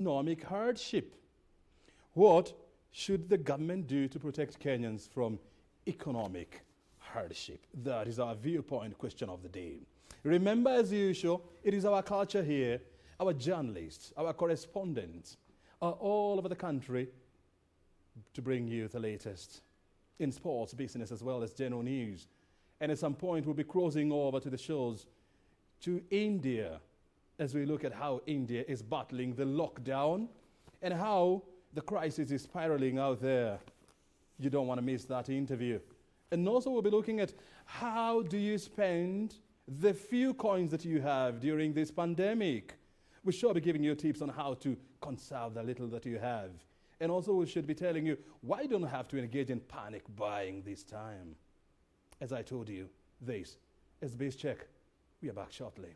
economic hardship. What should the government do to protect Kenyans from economic hardship? That is our viewpoint question of the day. Remember, as usual, it is our culture here. Our journalists, our correspondents are all over the country to bring you the latest in sports, business, as well as general news. And at some point, we'll be crossing over to the shores to India as we look at how India is battling the lockdown and how the crisis is spiraling out there. You don't want to miss that interview. And also we'll be looking at how do you spend the few coins that you have during this pandemic. We shall be giving you tips on how to conserve the little that you have. And also we should be telling you why you don't have to engage in panic buying this time. As I told you, this is Biz Check. We are back shortly.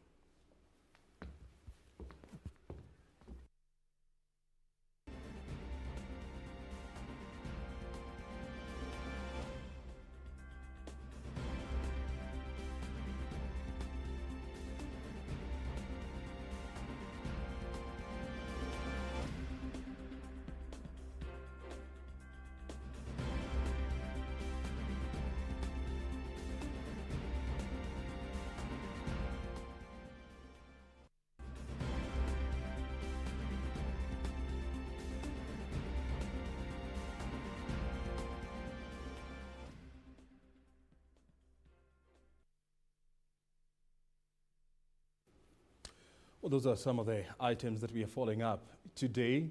Well, those are some of the items that we are following up today.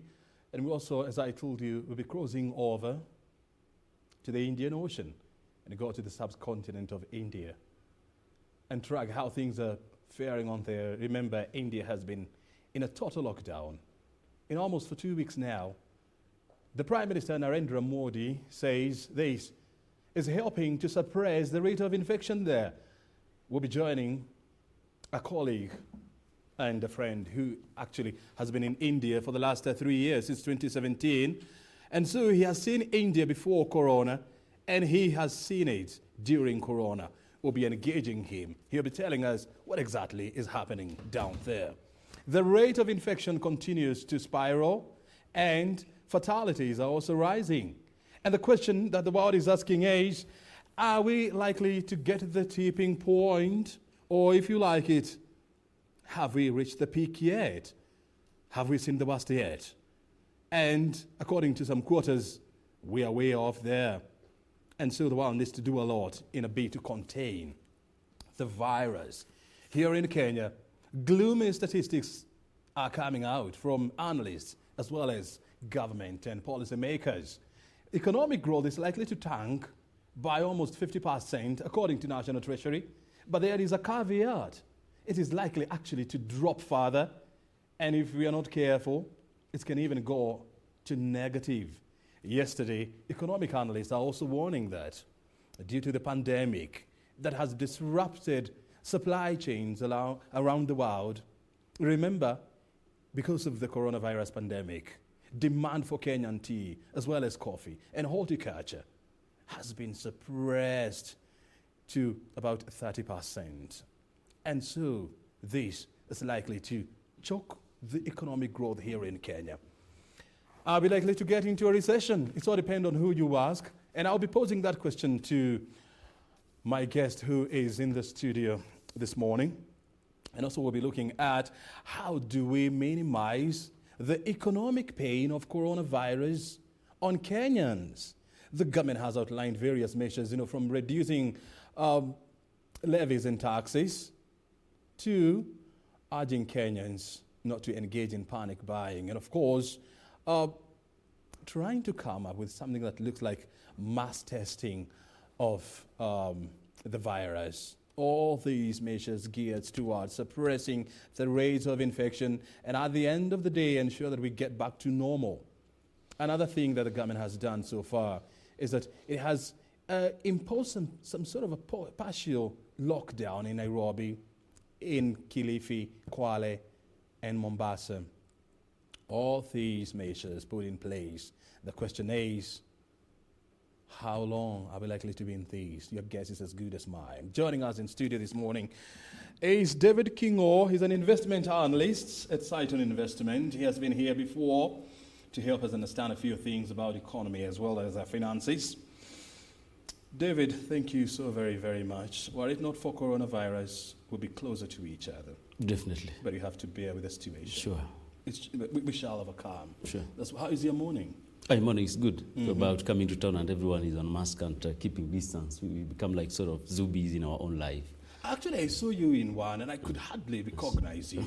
And we also, as I told you, we'll be crossing over to the Indian Ocean and go to the subcontinent of India and track how things are faring on there. Remember, India has been in a total lockdown in almost for 2 weeks now. The Prime Minister Narendra Modi says this is helping to suppress the rate of infection there. We'll be joining a colleague and a friend who actually has been in India for the last 3 years, since 2017. And so he has seen India before Corona, and he has seen it during Corona. We'll be engaging him. He'll be telling us what exactly is happening down there. The rate of infection continues to spiral, and fatalities are also rising. And the question that the world is asking is, are we likely to get the tipping point? Or if you like it, have we reached the peak yet? Have we seen the worst yet? And according to some quarters, we are way off there. And so the world needs to do a lot in a bid to contain the virus. Here in Kenya, gloomy statistics are coming out from analysts as well as government and policymakers. Economic growth is likely to tank by almost 50%, according to National Treasury. But there is a caveat. It is likely actually to drop further, and if we are not careful, it can even go to negative. Yesterday, economic analysts are also warning that due to the pandemic that has disrupted supply chains around the world, remember, because of the coronavirus pandemic, demand for Kenyan tea as well as coffee and horticulture has been suppressed to about 30%. And so this is likely to choke the economic growth here in Kenya. Are we likely to get into a recession? It all depends on who you ask. And I'll be posing that question to my guest who is in the studio this morning. And also we'll be looking at how do we minimize the economic pain of coronavirus on Kenyans. The government has outlined various measures, from reducing levies and taxes to urging Kenyans not to engage in panic buying. And of course, trying to come up with something that looks like mass testing of the virus. All these measures geared towards suppressing the rates of infection and at the end of the day ensure that we get back to normal. Another thing that the government has done so far is that it has imposed some sort of a partial lockdown in Nairobi, in Kilifi, Kwale, and Mombasa. All these measures put in place. The question is, How long are we likely to be in these? Your guess is as good as mine. Joining us in studio this morning is David Kingo. He's an investment analyst at Saiton Investment. He has been here before to help us understand a few things about the economy as well as our finances. David, thank you so very, very much. Were it not for coronavirus, we'll be closer to each other. Definitely. But you have to bear with the situation. Sure. We shall overcome. Sure. How is your morning? My morning is good. It's about coming to town and everyone is on mask and keeping distance. We become like sort of zombies in our own life. Actually, I saw you in one and I could hardly recognize you.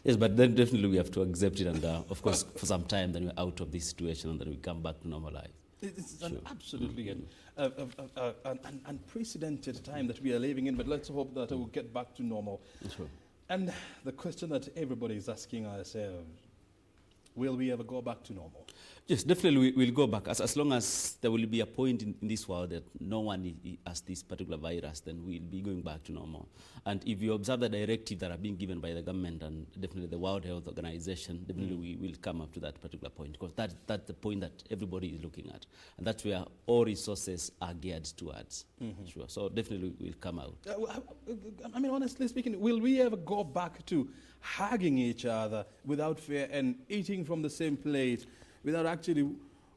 Yes, but then definitely we have to accept it and of course for some time then we're out of this situation and then we come back to normal life. It's an absolutely an unprecedented time that we are living in, but let's hope that it will get back to normal. Sure. And the question that everybody is asking ourselves, will we ever go back to normal? Yes, definitely we'll go back. As long as there will be a point in this world that no one has this particular virus, then we'll be going back to normal. And if you observe the directive that are being given by the government and definitely the World Health Organization, definitely we will come up to that particular point because that's the point that everybody is looking at. And that's where all resources are geared towards. Sure. So definitely we'll come out. I mean, honestly speaking, will we ever go back to hugging each other without fear and eating from the same plate without actually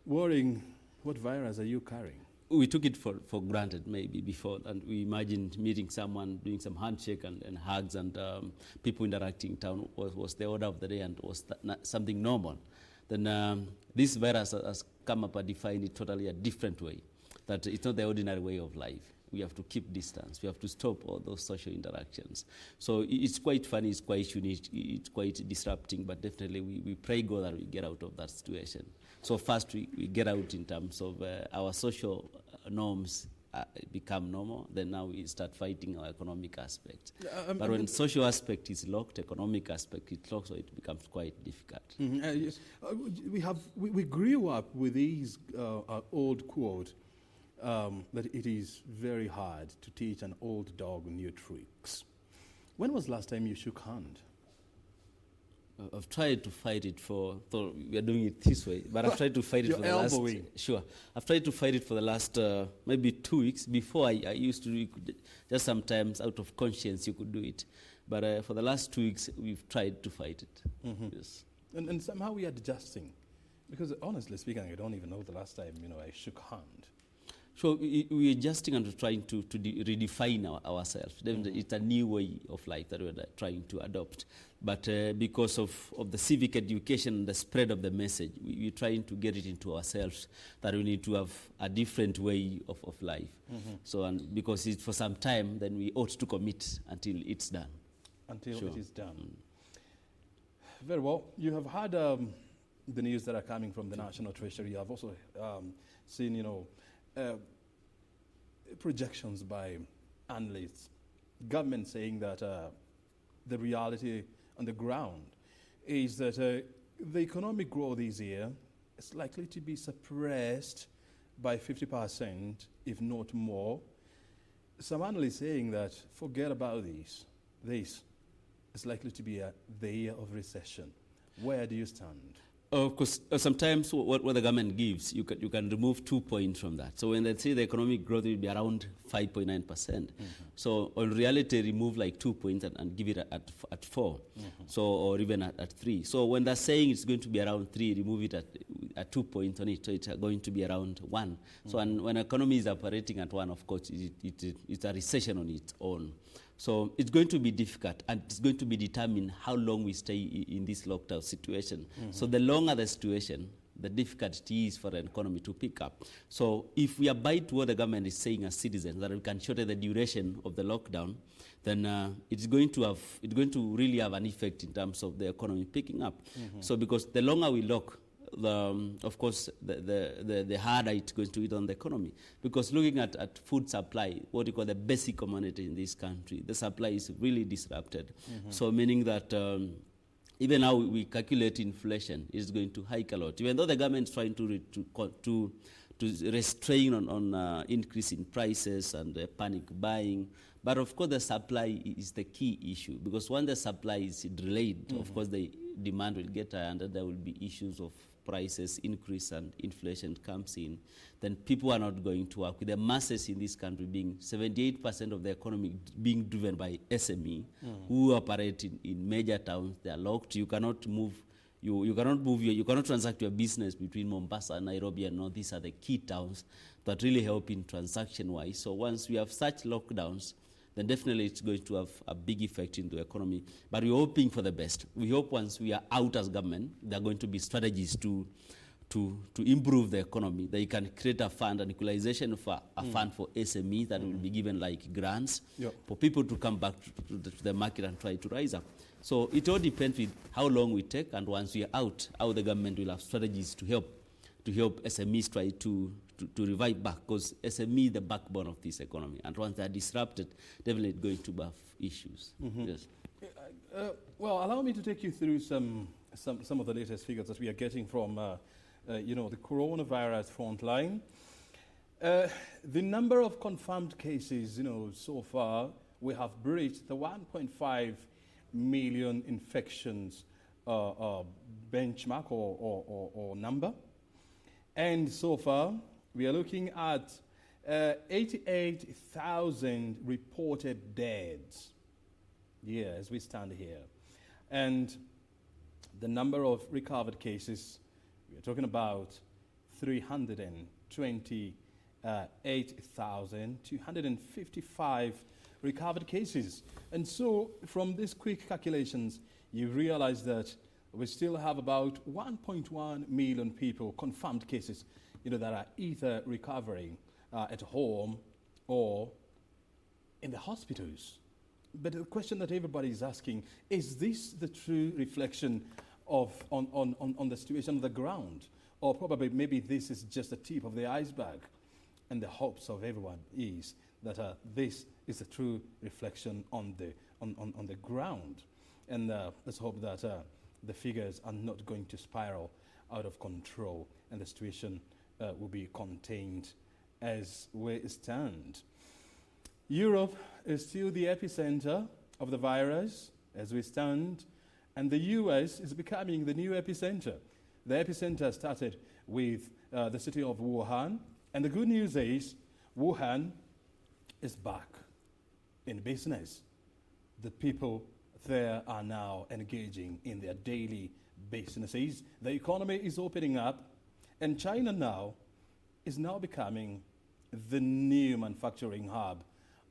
worrying what virus are you carrying? We took it for granted maybe before, and we imagined meeting someone, doing some handshake and hugs and people interacting in town was the order of the day and was something normal. Then this virus has come up and defined it totally a different way, that it's not the ordinary way of life. We have to keep distance. We have to stop all those social interactions. So it's quite funny, it's quite unique, it's quite disrupting, but definitely we pray God that we get out of that situation. So first we get out in terms of our social norms become normal, then now we start fighting our economic aspect. But when social aspect is locked, economic aspect is locked, so it becomes quite difficult. Yes. We grew up with these old quote, that it is very hard to teach an old dog new tricks. When was the last time you shook hand? I've tried to fight it we are doing it this way, but I've tried to fight it for the last... Sure. I've tried to fight it for the last maybe 2 weeks. Before I used to do it, just sometimes out of conscience you could do it. But for the last 2 weeks, we've tried to fight it. Yes. And somehow we are adjusting. Because honestly speaking, I don't even know the last time, I shook hand. So we're adjusting and trying to redefine ourselves. It's a new way of life that we're trying to adopt. But because of the civic education and the spread of the message, we're trying to get it into ourselves that we need to have a different way of life. So and because it's for some time, then we ought to commit until it's done. Until it is done. Very well. You have had the news that are coming from the National Treasury. You have also seen, projections by analysts, government saying that the reality on the ground is that the economic growth this year is likely to be suppressed by 50%, if not more. Some analysts saying that forget about this. This is likely to be the year of recession. Where do you stand? Of course, sometimes what the government gives, you can remove 2 points from that. So when they say the economic growth will be around 5.9%, so in reality, remove like 2 points and give it at 4, so or even at 3. So when they're saying it's going to be around 3, remove it at 2 points on it, so it's going to be around 1. So and when economy is operating at 1, of course, it's a recession on its own. So it's going to be difficult, and it's going to be determined how long we stay in this lockdown situation. So the longer the situation, the difficulty is for the economy to pick up. So if we abide to what the government is saying as citizens, that we can shorten the duration of the lockdown, then it's going to really have an effect in terms of the economy picking up. So because the longer we lock, of course, the harder it's going to hit on the economy. Because looking at food supply, what you call the basic commodity in this country, the supply is really disrupted. So meaning that even how we calculate inflation is going to hike a lot. Even though the government is trying to restrain on increase in prices and panic buying, but of course the supply is the key issue, because when the supply is delayed, of course the demand will get higher and then there will be issues of prices increase and inflation comes in, then people are not going to work. With the masses in this country being 78% of the economy being driven by SME, who operate in major towns, they are locked. You cannot move. You cannot transact your business between Mombasa, Nairobi, and all these are the key towns that really help in transaction-wise. So once we have such lockdowns, then definitely it's going to have a big effect in the economy. But we're hoping for the best. We hope once we are out as government, there are going to be strategies to improve the economy. They can create a fund, an equalization for a fund for SME that will be given like grants for people to come back to the market and try to rise up. So it all depends with how long we take, and once we are out, how the government will have strategies to help SMEs try to revive back, because SME is the backbone of this economy, and once they are disrupted, definitely it's going to have issues. Yes. Well, allow me to take you through some of the latest figures that we are getting from the coronavirus frontline. The number of confirmed cases, so far, we have breached the 1.5 million infections benchmark or number. And so far, we are looking at 88,000 reported deaths. Yeah, as we stand here. And the number of recovered cases, we are talking about 328,255 recovered cases. And so from these quick calculations, you realize that we still have about 1.1 million people, confirmed cases, that are either recovering at home or in the hospitals. But the question that everybody is asking, is this the true reflection of on the situation on the ground? Or probably maybe this is just the tip of the iceberg, and the hopes of everyone is that this is a true reflection on the ground. And let's hope that the figures are not going to spiral out of control and the situation will be contained as we stand. Europe is still the epicenter of the virus as we stand, and the US is becoming the new epicenter. The epicenter started with the city of Wuhan, and the good news is Wuhan is back in business. The people there are now engaging in their daily businesses. The economy is opening up, and China now is becoming the new manufacturing hub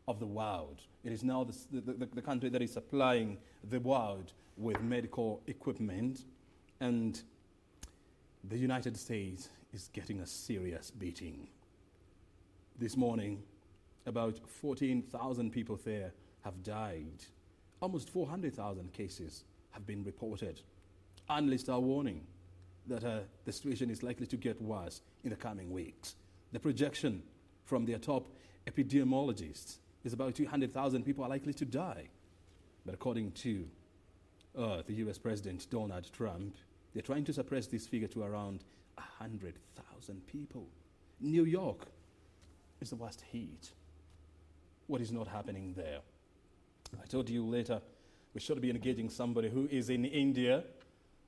of the world. It is now the country that is supplying the world with medical equipment, and the United States is getting a serious beating. This morning, about 14,000 people there have died. Almost 400,000 cases have been reported. Analysts are warning that the situation is likely to get worse in the coming weeks. The projection from their top epidemiologists is about 200,000 people are likely to die. But according to the US President Donald Trump, they're trying to suppress this figure to around 100,000 people. New York is the worst hit. What is not happening there? I told you later we should be engaging somebody who is in India.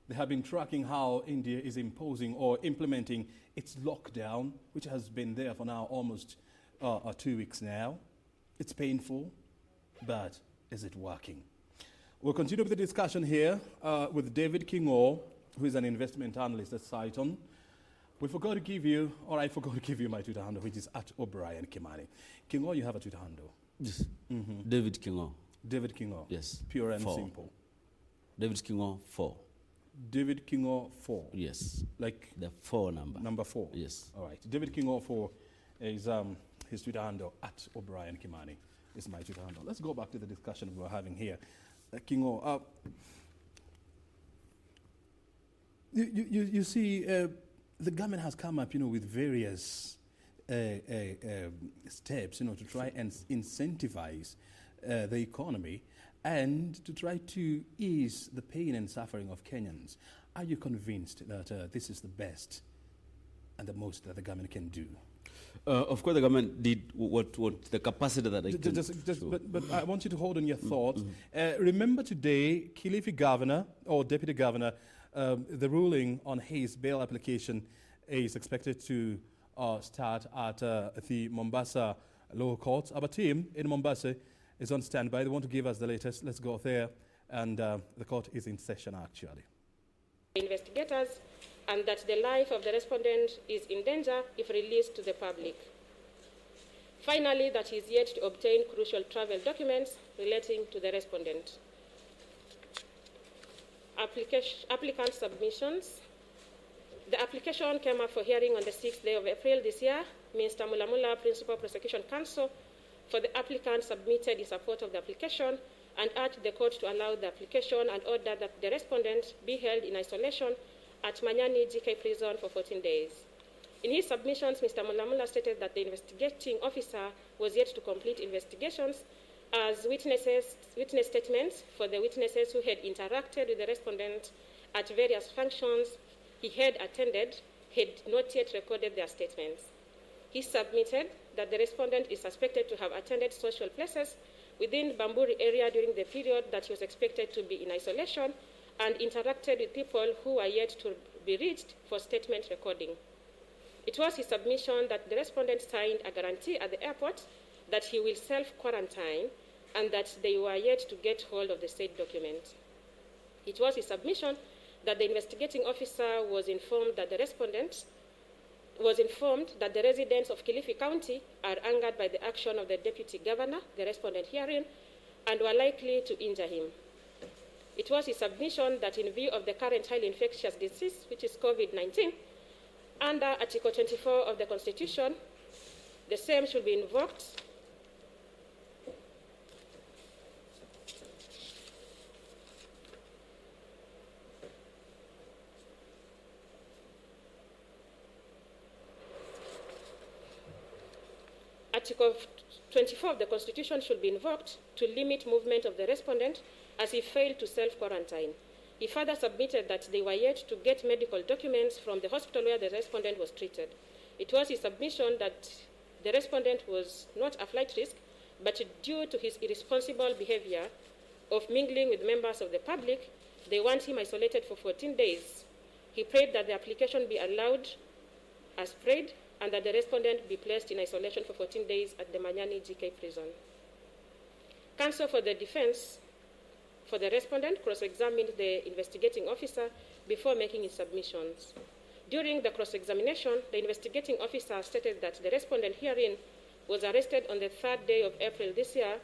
They have been tracking how India is imposing or implementing its lockdown, which has been there for now almost 2 weeks now. It's painful, but is it working? We'll continue with the discussion here with David Kingo, who is an investment analyst at Cyton. I forgot to give you my Twitter handle, which is at O'Brien Kimani. Kingo, you have a Twitter handle. Yes. David Kingo. David Kingo. Yes. Pure and 4. simple. David Kingo 4. David Kingo 4. Yes. Like the 4 number. Number 4. Yes. All right. David Kingo 4 is his Twitter handle at O'Brien Kimani is my Twitter handle. Let's go back to the discussion we were having here. Kingo, you see, the government has come up, with various steps, to try and incentivize the economy and to try to ease the pain and suffering of Kenyans. Are you convinced that this is the best and the most that the government can do? Of course, the government did what the capacity that they could. But I want you to hold on your thoughts. Remember today, Kilifi Governor or Deputy Governor, the ruling on his bail application is expected to start at the Mombasa lower courts. Our team in Mombasa is on standby. They want to give us the latest. Let's go there. And the court is in session, actually. Investigators, and that the life of the respondent is in danger if released to the public. Finally, that he is yet to obtain crucial travel documents relating to the respondent. Applicant submissions. The application came up for hearing on the 6th day of April this year. Mr. Mulamula, Principal Prosecution Counsel for the applicant, submitted in support of the application and urged the court to allow the application and order that the respondent be held in isolation at Manyani GK prison for 14 days. In his submissions, Mr. Mulamula stated that the investigating officer was yet to complete investigations as witness statements for the witnesses who had interacted with the respondent at various functions he had attended had not yet recorded their statements. He submitted that the respondent is suspected to have attended social places within Bamburi area during the period that he was expected to be in isolation and interacted with people who are yet to be reached for statement recording. It was his submission that the respondent signed a guarantee at the airport that he will self-quarantine and that they were yet to get hold of the said document. It was his submission that the investigating officer was informed that the residents of Kilifi County are angered by the action of the Deputy Governor, the respondent herein, and were likely to injure him. It was his submission that in view of the current highly infectious disease, which is COVID-19, under Article 24 of the Constitution, the same should be invoked Article 24 of the Constitution should be invoked to limit movement of the respondent as he failed to self-quarantine. He further submitted that they were yet to get medical documents from the hospital where the respondent was treated. It was his submission that the respondent was not a flight risk, but due to his irresponsible behavior of mingling with members of the public, they want him isolated for 14 days. He prayed that the application be allowed as prayed and that the respondent be placed in isolation for 14 days at the Manyani GK prison. Counsel for the defense for the respondent cross-examined the investigating officer before making his submissions. During the cross-examination, the investigating officer stated that the respondent herein was arrested on the 3rd day of April this year,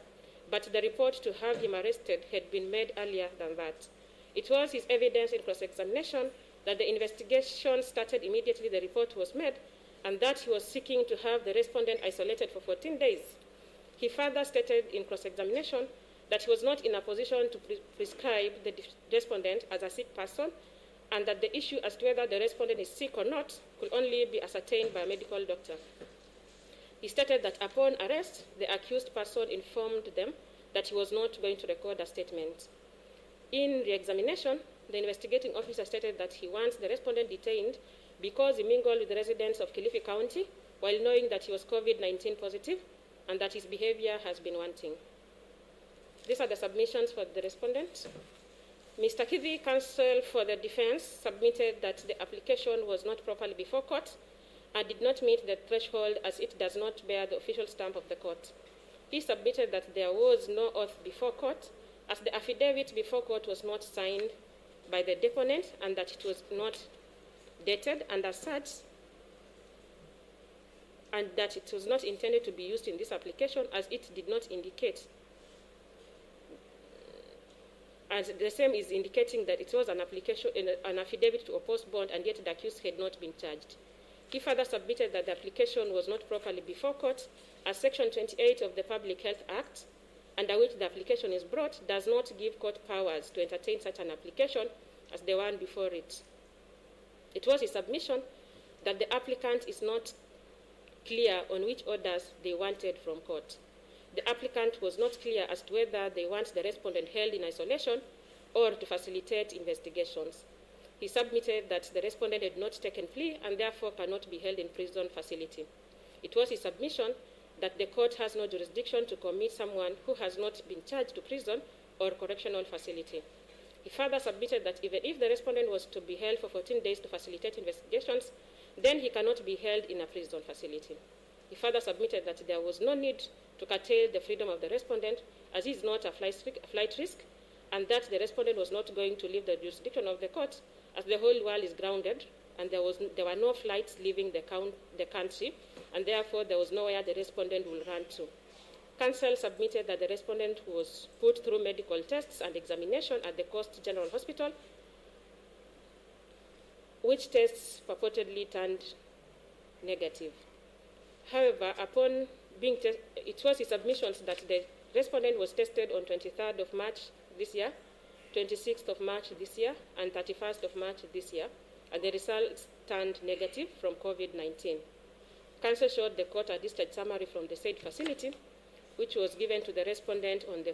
but the report to have him arrested had been made earlier than that. It was his evidence in cross-examination that the investigation started immediately the report was made and that he was seeking to have the respondent isolated for 14 days. He further stated in cross-examination that he was not in a position to prescribe the respondent as a sick person and that the issue as to whether the respondent is sick or not could only be ascertained by a medical doctor. He stated that upon arrest, the accused person informed them that he was not going to record a statement. In re-examination, the investigating officer stated that he wants the respondent detained because he mingled with the residents of Kilifi County while knowing that he was COVID-19 positive and that his behavior has been wanting. These are the submissions for the respondent. Mr. Kithi, counsel for the defense, submitted that the application was not properly before court and did not meet the threshold as it does not bear the official stamp of the court. He submitted that there was no oath before court as the affidavit before court was not signed by the deponent and that it was not dated and as such, and that it was not intended to be used in this application as it did not indicate. And the same is indicating that it was an application, an affidavit to oppose bond, and yet the accused had not been charged. He further submitted that the application was not properly before court as Section 28 of the Public Health Act, under which the application is brought, does not give court powers to entertain such an application as the one before it. It was his submission that the applicant is not clear on which orders they wanted from court. The applicant was not clear as to whether they want the respondent held in isolation or to facilitate investigations. He submitted that the respondent had not taken plea and therefore cannot be held in prison facility. It was his submission that the court has no jurisdiction to commit someone who has not been charged to prison or correctional facility. He further submitted that even if the respondent was to be held for 14 days to facilitate investigations, then he cannot be held in a prison facility. He further submitted that there was no need to curtail the freedom of the respondent, as he is not a flight risk, and that the respondent was not going to leave the jurisdiction of the court, as the whole world is grounded, and there were no flights leaving the country, and therefore there was nowhere the respondent will run to. Counsel submitted that the respondent was put through medical tests and examination at the Coast General Hospital, which tests purportedly turned negative. However, upon being it was his submissions that the respondent was tested on 23rd of March this year, 26th of March this year, and 31st of March this year, and the results turned negative from COVID-19. Counsel showed the court a discharge summary from the said facility, which was given to the respondent on the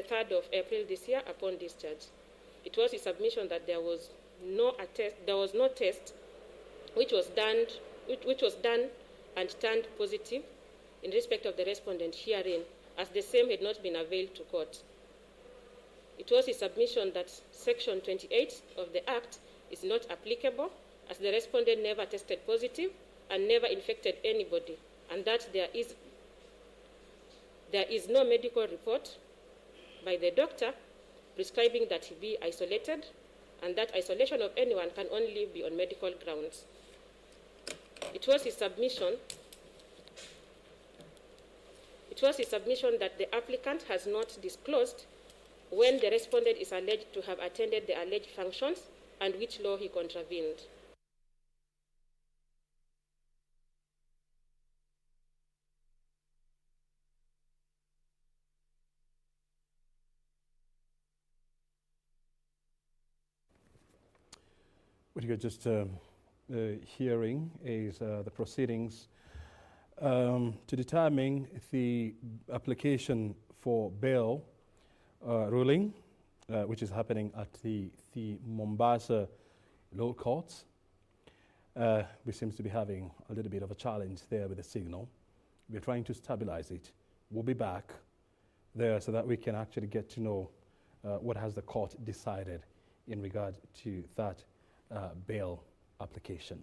3rd of April this year upon discharge. It was his submission that there was no test which was done and turned positive in respect of the respondent herein, as the same had not been availed to court. It was his submission that Section 28 of the Act is not applicable, as the respondent never tested positive and never infected anybody, and that there is no medical report by the doctor prescribing that he be isolated, and that isolation of anyone can only be on medical grounds. It was his submission that the applicant has not disclosed when the respondent is alleged to have attended the alleged functions and which law he contravened. What you're just hearing is the proceedings to determine the application for bail ruling, which is happening at the Mombasa lower courts. We seem to be having a little bit of a challenge there with the signal. We're trying to stabilize it. We'll be back there so that we can actually get to know what has the court decided in regard to that bail application.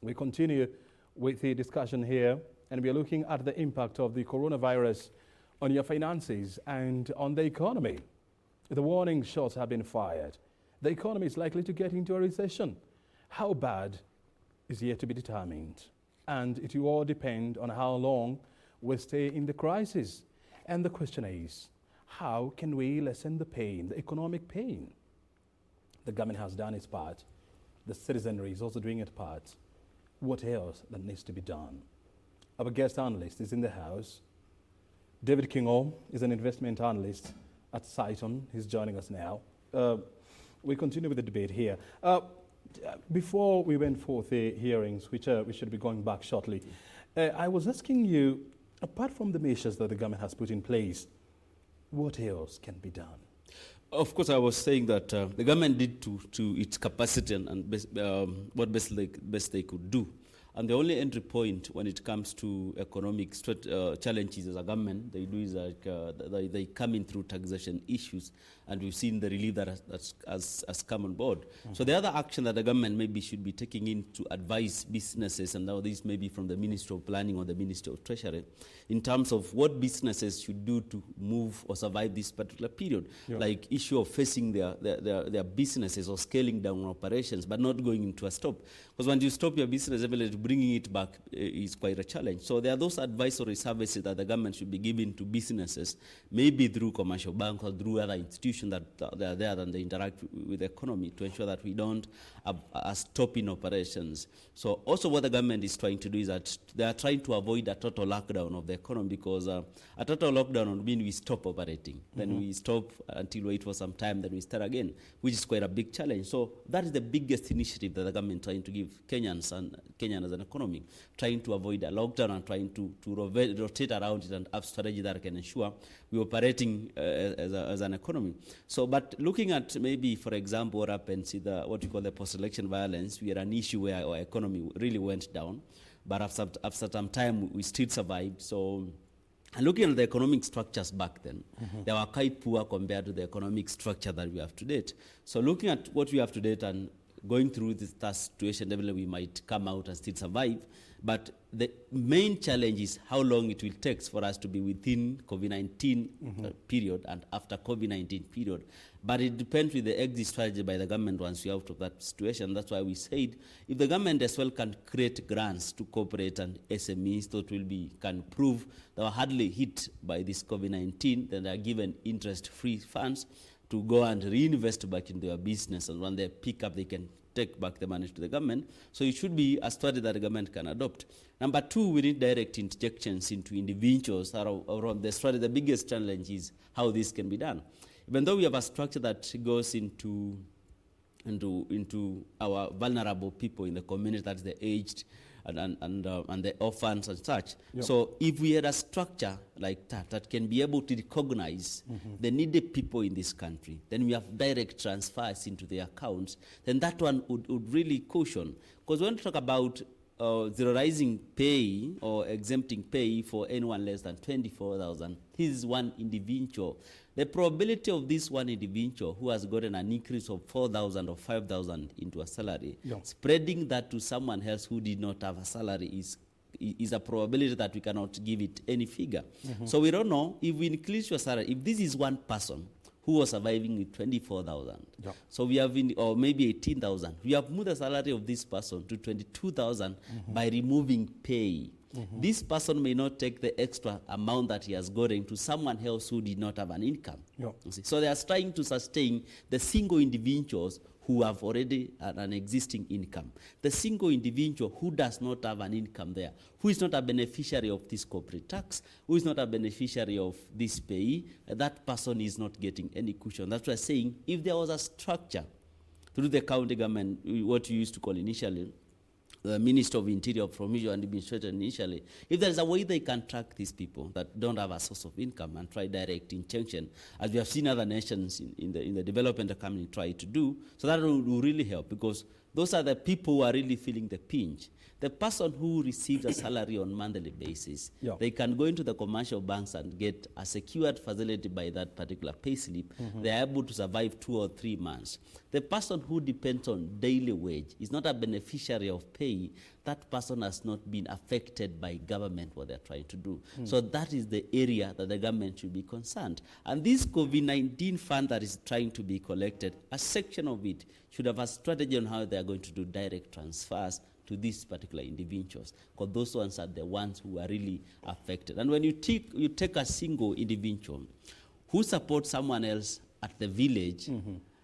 We continue with the discussion here, and we are looking at the impact of the coronavirus on your finances and on the economy. The warning shots have been fired. The economy is likely to get into a recession. How bad is yet to be determined, and it will all depend on how long we stay in the crisis. And the question is, how can we lessen the pain, the economic pain? The government has done its part. The citizenry is also doing its part. What else that needs to be done? Our guest analyst is in the house. David Kingo is an investment analyst at Saiton. He's joining us now. We continue with the debate here. Before we went for the hearings, which we should be going back shortly, I was asking you, apart from the measures that the government has put in place, what else can be done? Of course, I was saying that the government did to its capacity and what best they could do. And the only entry point when it comes to economic challenges as a government, they do is like they come in through taxation issues, and we've seen the relief that has come on board. Mm-hmm. So the other action that the government maybe should be taking in to advise businesses, and now this may be from the Ministry of Planning or the Ministry of Treasury, in terms of what businesses should do to move or survive this particular period, like issue of facing their businesses or scaling down operations, but not going into a stop. Because when you stop your business, bringing it back is quite a challenge. So there are those advisory services that the government should be giving to businesses, maybe through commercial banks or through other institutions that they are there and they interact with the economy to ensure that we don't have a stop in operations. So also what the government is trying to do is that they are trying to avoid a total lockdown of the economy, because a total lockdown would mean we stop operating. Mm-hmm. Then we stop until wait for some time, then we start again, which is quite a big challenge. So that is the biggest initiative that the government is trying to give Kenyans and Kenya as an economy, trying to avoid a lockdown and trying to rotate around it and have strategy that can ensure we're operating as an economy. So, but looking at maybe, for example, what happens in what you call the post-election violence, we had an issue where our economy really went down. but after some time we still survived. So, and looking at the economic structures back then, they were quite poor compared to the economic structure that we have to date. So looking at what we have to date and going through this situation, definitely we might come out and still survive. But the main challenge is how long it will take for us to be within COVID-19 period and after COVID-19 period. But it depends with the exit strategy by the government once we're out of that situation. That's why we said if the government as well can create grants to corporate and SMEs that can prove they were hardly hit by this COVID-19, then they are given interest-free funds to go and reinvest back into their business, and when they pick up, they can take back the money to the government. So it should be a strategy that the government can adopt. Number two, we need direct injections into individuals. Around the strategy, the biggest challenge is how this can be done. Even though we have a structure that goes into our vulnerable people in the community, that's the aged and the orphans and such. Yep. So if we had a structure like that can be able to recognize the needed people in this country, then we have direct transfers into their accounts, then that one would really caution. Because when we talk about zeroizing pay or exempting pay for anyone less than 24,000, this is one individual. The probability of this one individual who has gotten an increase of 4,000 or 5,000 into a salary, spreading that to someone else who did not have a salary is a probability that we cannot give it any figure. So we don't know if we increase your salary, if this is one person who was surviving with 24,000. So we have, or maybe 18,000. We have moved the salary of this person to 22,000 by removing pay. This person may not take the extra amount that he has gotten to someone else who did not have an income. So they are trying to sustain the single individuals who have already an existing income. The single individual who does not have an income there, who is not a beneficiary of this corporate tax, who is not a beneficiary of this pay, that person is not getting any cushion. That's why I'm saying if there was a structure through the county government, what you used to call initially, the Minister of Interior, Provincial and Administration initially, if there's a way they can track these people that don't have a source of income and try direct injection, as we have seen other nations in the development community try to do, so that will really help, because those are the people who are really feeling the pinch. The person who receives a salary on monthly basis, they can go into the commercial banks and get a secured facility by that particular pay slip. They are able to survive 2 or 3 months. The person who depends on daily wage is not a beneficiary of pay. That person has not been affected by government, what they're trying to do. So that is the area that the government should be concerned. And this COVID-19 fund that is trying to be collected, a section of it should have a strategy on how they are going to do direct transfers to these particular individuals, because those ones are the ones who are really affected. And when you take a single individual who supports someone else at the village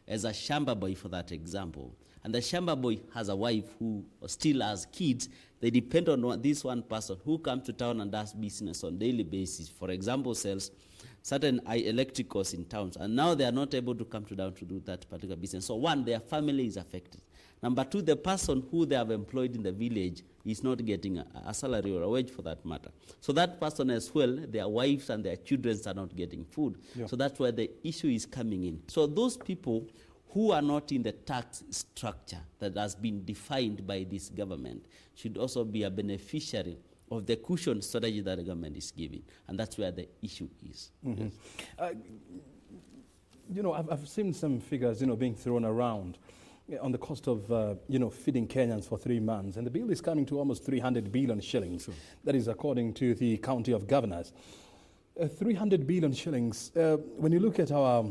as a shamba boy, for that example, and the shamba boy has a wife who still has kids, they depend on this one person who comes to town and does business on daily basis. For example, sells certain electricals in towns, and now they are not able to come to town to do that particular business. So one, their family is affected. Number two, the person who they have employed in the village is not getting a salary or a wage for that matter. So that person as well, their wives and their children are not getting food. So that's where the issue is coming in. So those people who are not in the tax structure that has been defined by this government should also be a beneficiary of the cushion strategy that the government is giving. And that's where the issue is. I've seen some figures, being thrown around on the cost of, feeding Kenyans for 3 months. And the bill is coming to almost 300 billion shillings. That is according to the County of Governors. 300 billion shillings. When you look at our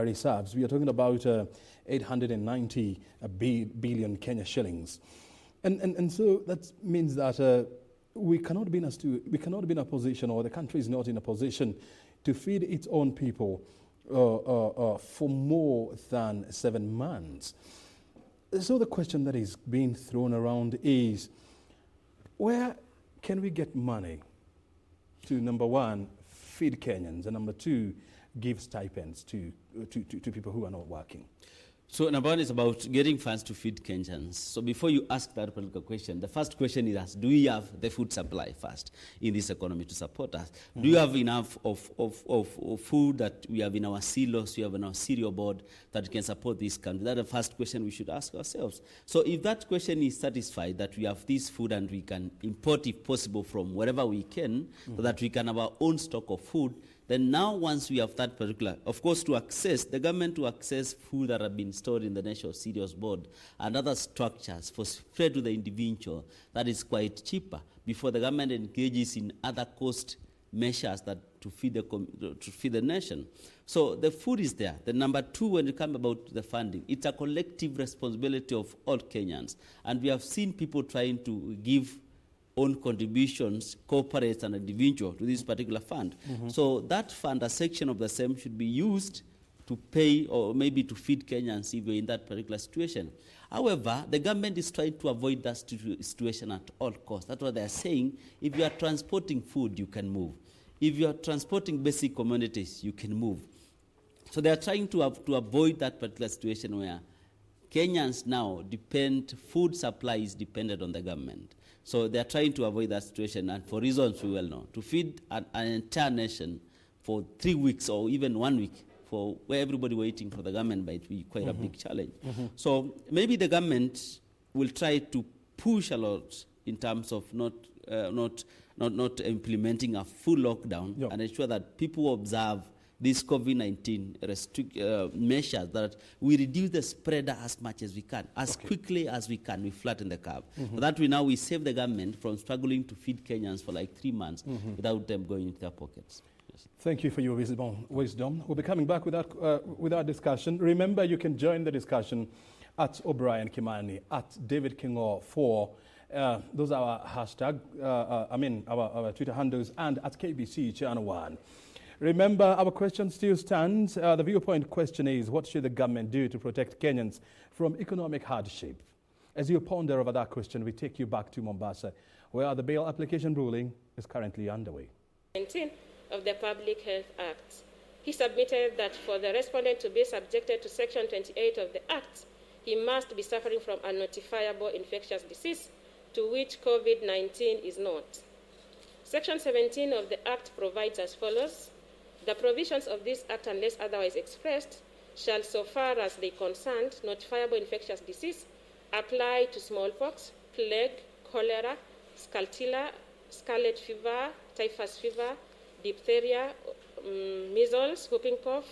reserves, we are talking about 890 billion Kenya shillings. And so that means that we cannot be in a position, or the country is not in a position to feed its own people for more than 7 months. So the question that is being thrown around is, where can we get money to, number one, feed Kenyans, and number two, give stipends to people who are not working? So number one is about getting funds to feed Kenyans. So before you ask that political question, the first question is asked, do we have the food supply first in this economy to support us? Do you have enough of food that we have in our silos, we have in our cereal board that can support this country? That's the first question we should ask ourselves. So if that question is satisfied, that we have this food and we can import if possible from wherever we can, so that we can have our own stock of food, then now once we have that particular, of course the government to access food that have been stored in the National Cereals Board and other structures for spread to the individual, that is quite cheaper before the government engages in other cost measures that to feed the nation. So the food is there. The number two, when it comes about the funding, it's a collective responsibility of all Kenyans. And we have seen people trying to give own contributions, corporates and individual to this particular fund. So that fund, a section of the same, should be used to pay or maybe to feed Kenyans if we're in that particular situation. However, the government is trying to avoid that situation at all costs. That's what they're saying. If you are transporting food, you can move. If you are transporting basic commodities, you can move. So they are trying to avoid that particular situation where Kenyans now food supply is dependent on the government. So they are trying to avoid that situation, and for reasons we well know. To feed an entire nation for 3 weeks or even 1 week, for where everybody waiting for the government might be quite a big challenge. So maybe the government will try to push a lot in terms of not implementing a full lockdown and ensure that people observe these COVID-19 measures, that we reduce the spread as much as we can, as quickly as we can, we flatten the curve. So that we save the government from struggling to feed Kenyans for like 3 months without them going into their pockets. Yes. Thank you for your wisdom. We'll be coming back with our discussion. Remember, you can join the discussion at O'Brien Kimani, at David Kingo for those are our hashtag, our Twitter handles, and at KBC Channel 1. Remember, our question still stands. The viewpoint question is, what should the government do to protect Kenyans from economic hardship? As you ponder over that question, we take you back to Mombasa, where the bail application ruling is currently underway. 19 of the Public Health Act. He submitted that for the respondent to be subjected to Section 28 of the Act, he must be suffering from a notifiable infectious disease, to which COVID-19 is not. Section 17 of the Act provides as follows: the provisions of this Act, unless otherwise expressed, shall, so far as they concern notifiable infectious disease, apply to smallpox, plague, cholera, scaltilla, scarlet fever, typhus fever, diphtheria, measles, whooping cough.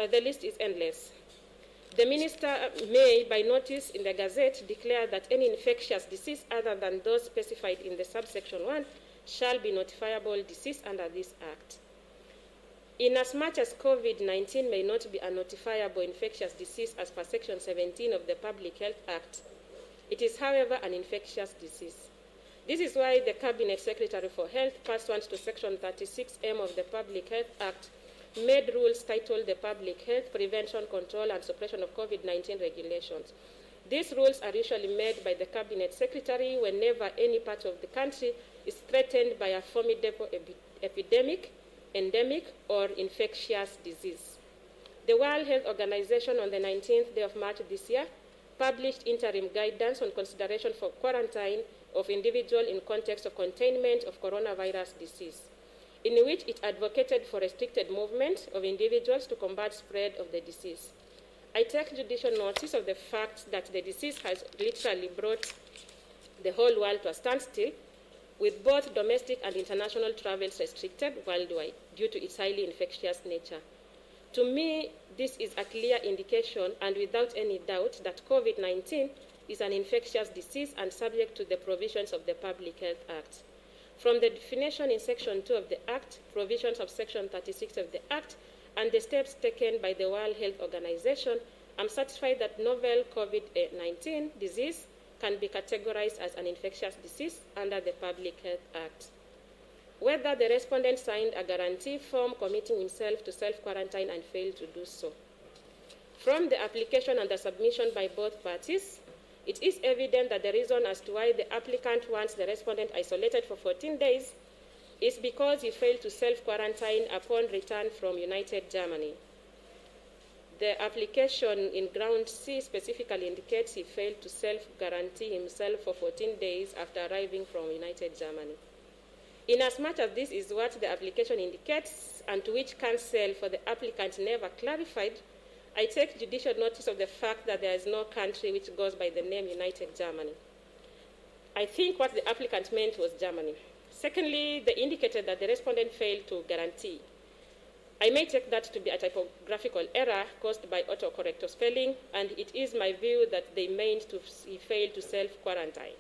The list is endless. The minister may, by notice in the Gazette, declare that any infectious disease other than those specified in the subsection 1 shall be notifiable disease under this Act. Inasmuch as COVID-19 may not be a notifiable infectious disease as per Section 17 of the Public Health Act, it is, however, an infectious disease. This is why the Cabinet Secretary for Health, pursuant to Section 36M of the Public Health Act, made rules titled the Public Health Prevention, Control and Suppression of COVID-19 Regulations. These rules are usually made by the Cabinet Secretary whenever any part of the country is threatened by a formidable epidemic, endemic, or infectious disease. The World Health Organization on the 19th day of March this year published interim guidance on consideration for quarantine of individuals in context of containment of coronavirus disease, in which it advocated for restricted movement of individuals to combat spread of the disease. I take judicial notice of the fact that the disease has literally brought the whole world to a standstill, with both domestic and international travels restricted worldwide due to its highly infectious nature. To me, this is a clear indication and without any doubt that COVID-19 is an infectious disease and subject to the provisions of the Public Health Act. From the definition in Section 2 of the Act, provisions of Section 36 of the Act, and the steps taken by the World Health Organization, I'm satisfied that novel COVID-19 disease can be categorized as an infectious disease under the Public Health Act. Whether the respondent signed a guarantee form committing himself to self-quarantine and failed to do so. From the application and the submission by both parties, it is evident that the reason as to why the applicant wants the respondent isolated for 14 days is because he failed to self-quarantine upon return from United Germany. the application in ground C specifically indicates he failed to self-guarantee himself for 14 days after arriving from United Germany. Inasmuch as this is what the application indicates and to which counsel for the applicant never clarified, I take judicial notice of the fact that there is no country which goes by the name United Germany. I think what the applicant meant was Germany. Secondly, they indicated that the respondent failed to guarantee. I may take that to be a typographical error caused by autocorrect or spelling, and it is my view that they meant he failed to self-quarantine.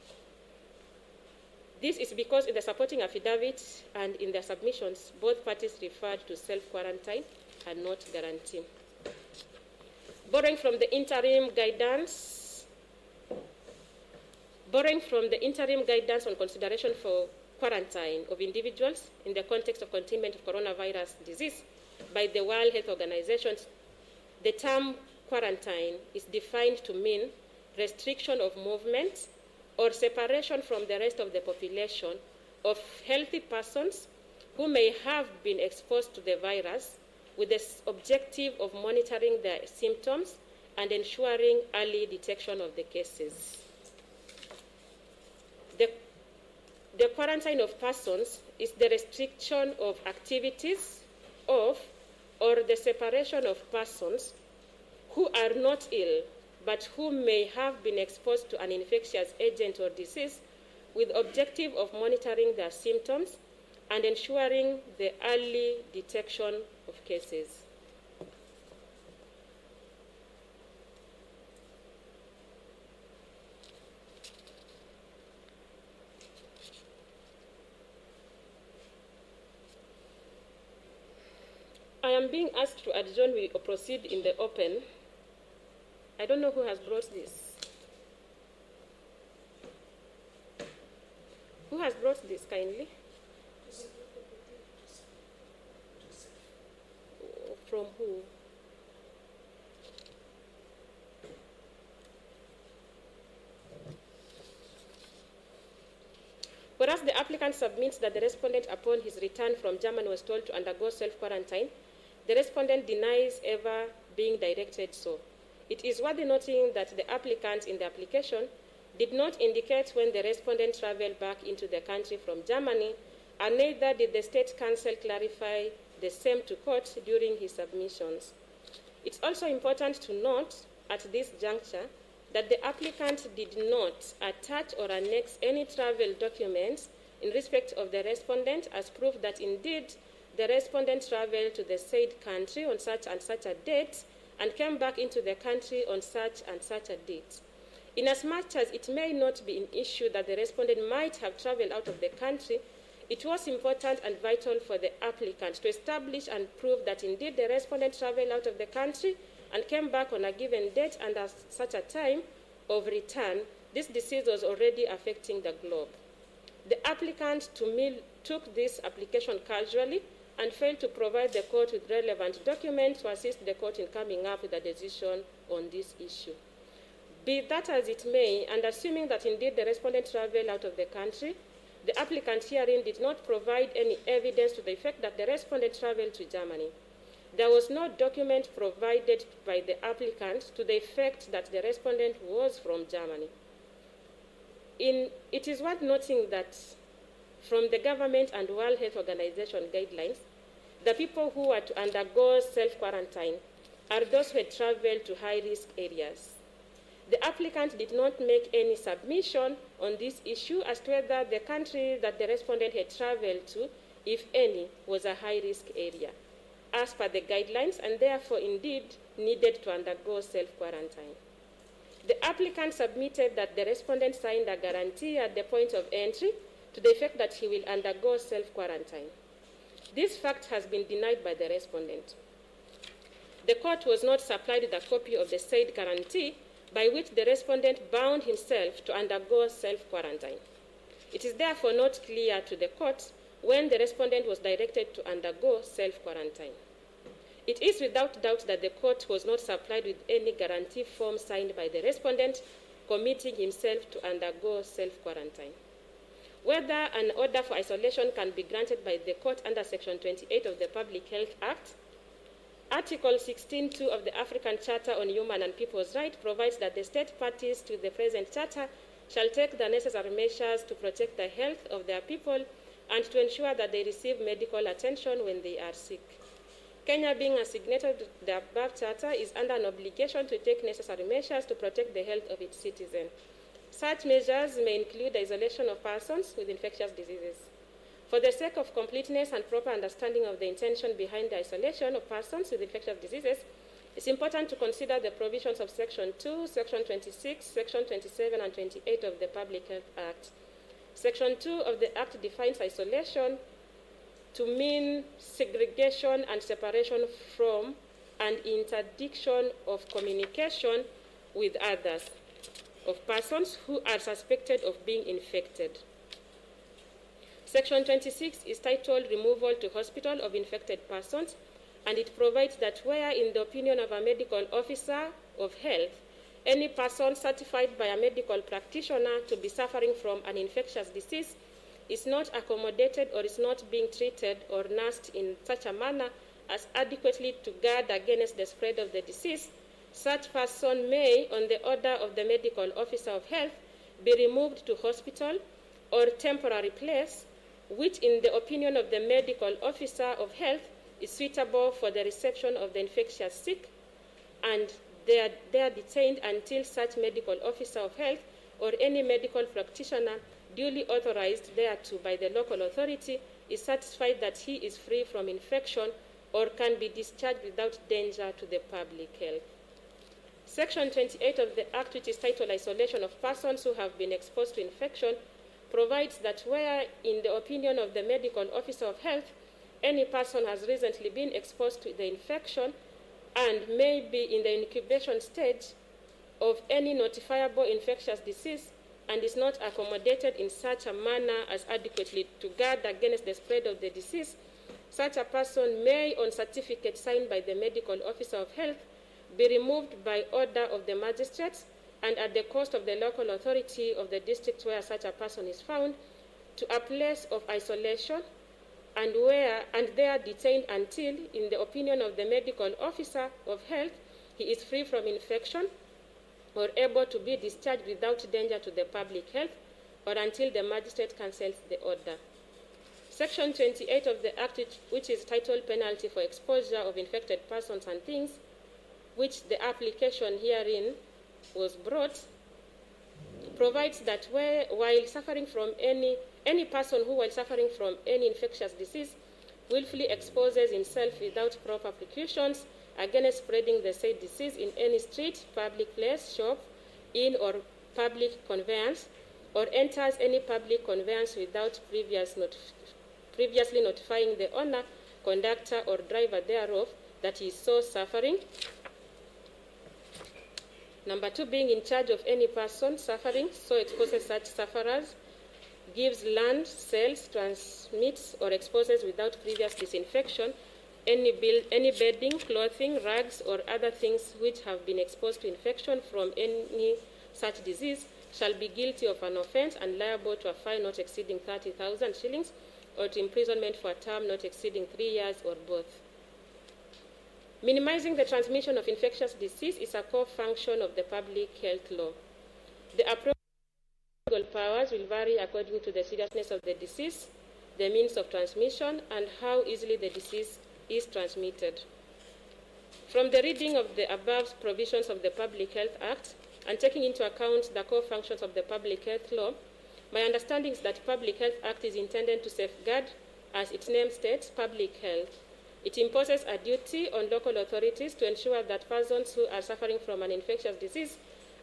This is because in the supporting affidavit and in their submissions, both parties referred to self-quarantine and not guarantee. Borrowing from the interim guidance on consideration for quarantine of individuals in the context of containment of coronavirus disease by the World Health Organization, the term quarantine is defined to mean restriction of movement or separation from the rest of the population of healthy persons who may have been exposed to the virus with the objective of monitoring their symptoms and ensuring early detection of the cases. The quarantine of persons is the restriction of activities of or the separation of persons who are not ill but who may have been exposed to an infectious agent or disease with objective of monitoring their symptoms and ensuring the early detection of cases. I am being asked to adjourn or proceed in the open. I don't know who has brought this. Who has brought this kindly? From who? Whereas the applicant submits that the respondent upon his return from Germany was told to undergo self-quarantine, the respondent denies ever being directed so. It is worth noting that the applicant in the application did not indicate when the respondent traveled back into the country from Germany, and neither did the State Council clarify the same to court during his submissions. It's also important to note at this juncture that the applicant did not attach or annex any travel documents in respect of the respondent as proof that indeed the respondent traveled to the said country on such and such a date and came back into the country on such and such a date. Inasmuch as it may not be an issue that the respondent might have traveled out of the country, it was important and vital for the applicant to establish and prove that indeed the respondent traveled out of the country and came back on a given date, and at such a time of return, this disease was already affecting the globe. The applicant, to me, took this application casually and failed to provide the court with relevant documents to assist the court in coming up with a decision on this issue. Be that as it may, and assuming that indeed the respondent traveled out of the country, the applicant herein did not provide any evidence to the effect that the respondent traveled to Germany. There was no document provided by the applicant to the effect that the respondent was from Germany. It is worth noting that from the government and World Health Organization guidelines, the people who are to undergo self-quarantine are those who had traveled to high-risk areas. The applicant did not make any submission on this issue as to whether the country that the respondent had traveled to, if any, was a high-risk area, as per the guidelines, and therefore indeed needed to undergo self-quarantine. The applicant submitted that the respondent signed a guarantee at the point of entry to the effect that he will undergo self-quarantine. This fact has been denied by the respondent. The court was not supplied with a copy of the said guarantee by which the respondent bound himself to undergo self-quarantine. It is therefore not clear to the court when the respondent was directed to undergo self-quarantine. It is without doubt that the court was not supplied with any guarantee form signed by the respondent committing himself to undergo self-quarantine. Whether an order for isolation can be granted by the court under Section 28 of the Public Health Act, Article 16.2 of the African Charter on Human and People's Rights provides that the state parties to the present charter shall take the necessary measures to protect the health of their people and to ensure that they receive medical attention when they are sick. Kenya, being a signatory to the above charter, is under an obligation to take necessary measures to protect the health of its citizens. Such measures may include the isolation of persons with infectious diseases. For the sake of completeness and proper understanding of the intention behind the isolation of persons with infectious diseases, it's important to consider the provisions of Section 2, Section 26, Section 27, and 28 of the Public Health Act. Section 2 of the Act defines isolation to mean segregation and separation from and interdiction of communication with others of persons who are suspected of being infected. Section 26 is titled Removal to Hospital of Infected Persons, and it provides that where, in the opinion of a medical officer of health, any person certified by a medical practitioner to be suffering from an infectious disease is not accommodated or is not being treated or nursed in such a manner as adequately to guard against the spread of the disease, such person may, on the order of the medical officer of health, be removed to hospital or temporary place, which, in the opinion of the medical officer of health, is suitable for the reception of the infectious sick, and they are detained until such medical officer of health or any medical practitioner duly authorized thereto by the local authority is satisfied that he is free from infection or can be discharged without danger to the public health. Section 28 of the Act, which is titled Isolation of Persons Who Have Been Exposed to Infection, provides that where, in the opinion of the medical officer of health, any person has recently been exposed to the infection and may be in the incubation stage of any notifiable infectious disease and is not accommodated in such a manner as adequately to guard against the spread of the disease, such a person may, on certificate signed by the medical officer of health, be removed by order of the magistrates and at the cost of the local authority of the district where such a person is found to a place of isolation and there detained until, in the opinion of the medical officer of health, he is free from infection or able to be discharged without danger to the public health, or until the magistrate cancels the order. Section 28 of the Act, which is titled Penalty for Exposure of Infected Persons and Things, which the application herein was brought, provides that while suffering from any person who, while suffering from any infectious disease, willfully exposes himself without proper precautions against spreading the said disease in any street, public place, shop, inn, or public conveyance, or enters any public conveyance without previously notifying the owner, conductor, or driver thereof that he is so suffering. Number 2, being in charge of any person suffering, so exposes such sufferers, gives land, sells, transmits, or exposes without previous disinfection any bedding, clothing, rags, or other things which have been exposed to infection from any such disease, shall be guilty of an offense and liable to a fine not exceeding 30,000 shillings or to imprisonment for a term not exceeding 3 years or both. Minimizing the transmission of infectious disease is a core function of the public health law. The appropriate legal powers will vary according to the seriousness of the disease, the means of transmission, and how easily the disease is transmitted. From the reading of the above provisions of the Public Health Act and taking into account the core functions of the public health law, my understanding is that Public Health Act is intended to safeguard, as its name states, public health. It imposes a duty on local authorities to ensure that persons who are suffering from an infectious disease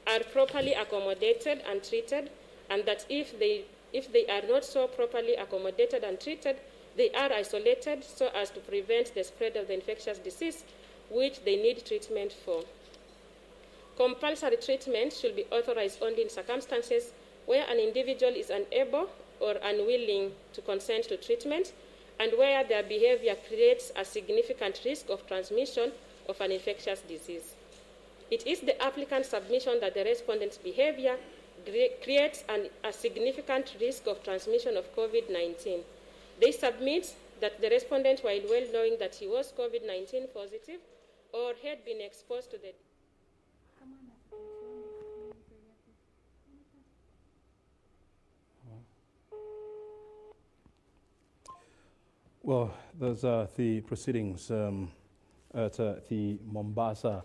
are properly accommodated and treated, and that if they are not so properly accommodated and treated, they are isolated so as to prevent the spread of the infectious disease which they need treatment for. Compulsory treatment should be authorized only in circumstances where an individual is unable or unwilling to consent to treatment and where their behavior creates a significant risk of transmission of an infectious disease. It is the applicant's submission that the respondent's behavior creates a significant risk of transmission of COVID-19. They submit that the respondent, while well knowing that he was COVID-19 positive, or had been exposed to the Well, those are the proceedings at the Mombasa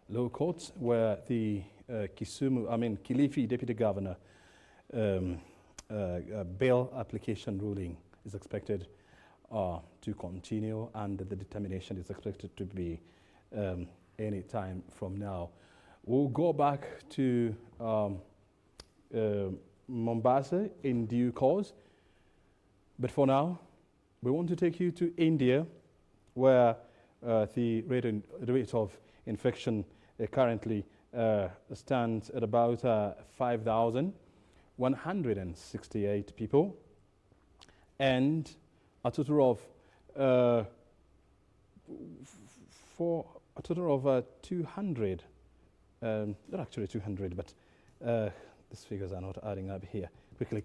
Lower Courts, where the Kilifi Deputy Governor bail application ruling is expected to continue, and the determination is expected to be any time from now. We'll go back to Mombasa in due course, but for now, we want to take you to India, where the rate of infection currently stands at about 5,168 people, and a total of 200. Not actually 200, but these figures are not adding up here quickly.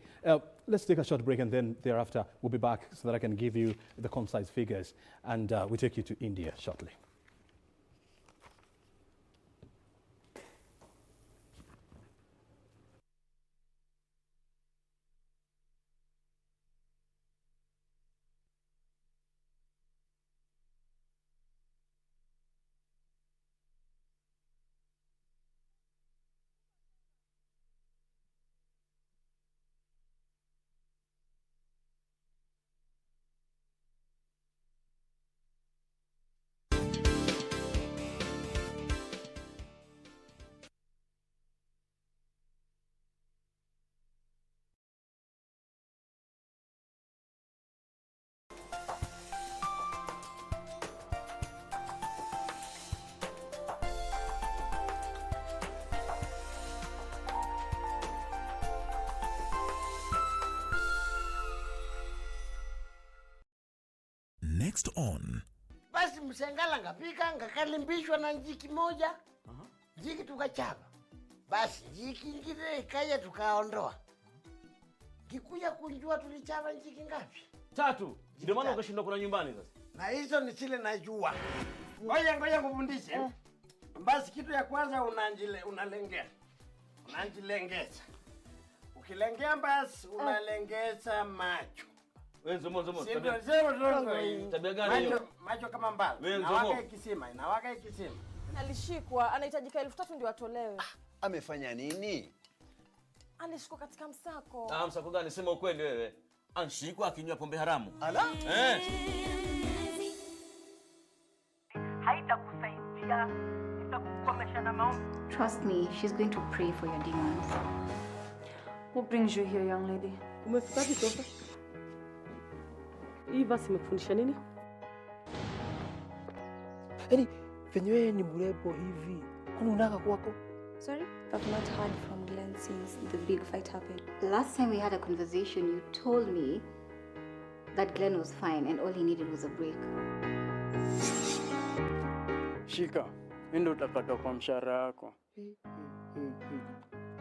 Let's take a short break, and then thereafter we'll be back so that I can give you the concise figures, and we'll take you to India shortly. Next on. Basi Msengala ngapika ngakalimbishwa na njiki moja. Njiki tukachapa. Basi njiki ingine ikaja tukaondoa. Kikuja kunjua tulichapa njiki ngapi? 3. Ndio maana ukashindwa kuna nyumbani sasa. Na hizo ni zile najua. Ngoja ngufundishe. Basi kitu ya kwanza unalengea. Unajilengeza. Ukilengea basi unalengeza macho. Wewe Nzomo. Tabia gani hiyo? Macho kama mbala. Inawaka ikisima. Alishikwa, anahitajika 3,000 ndio atolewe. Amefanya nini? Alishikwa katika msako. Msako gani? Sema ukweli wewe. Anashikwa akinywa pombe haramu. Ala? Haitakusaidia. Itakukomesha na maombi. Trust me, she's going to pray for your demons. What brings you here, young lady? Umefika wapi sasa? Hii basi imekufundisha nini? Yaani venye wewe ni mrembo hivi, kwani unaka kwako? Sorry? I've not heard from Glenn since the big fight happened. The last time we had a conversation, you told me that Glenn was fine and all he needed was a break. Shika, ndio utakata kwa mshahara wako.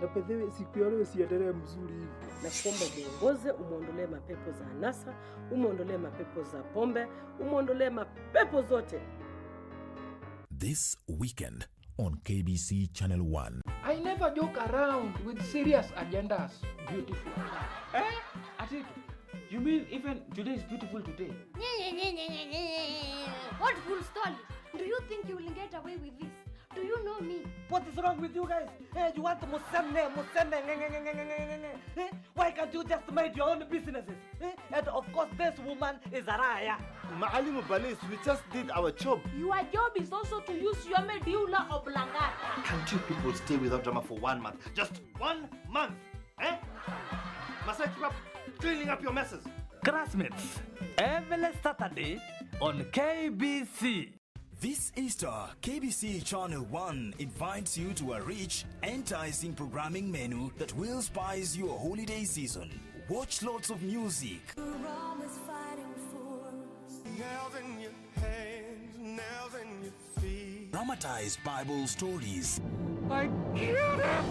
Na pedhewe siku ya leo siendelee mzuri hivi. Na kuomba muongoze, umuondolee mapepo za anasa, umuondolee mapepo za pombe, umuondolee mapepo zote. This weekend on KBC Channel 1. I never joke around with serious agendas. Beautiful. You mean even today is beautiful today? What full story? Do you think you will get away with this? Do you know me? What is wrong with you guys? Hey, you want musenne. Why can't you just mind your own businesses? And of course, this woman is a raya. Maalimu Balis, we just did our job. Your job is also to use your medulla oblongata. Can't you people stay without drama for 1 month? Just 1 month, eh? Must I keep up cleaning up your messes? Classmates, every Saturday on KBC. This Easter, KBC Channel 1 invites you to a rich, enticing programming menu that will spice your holiday season. Watch lots of music, dramatized Bible stories, I killed him!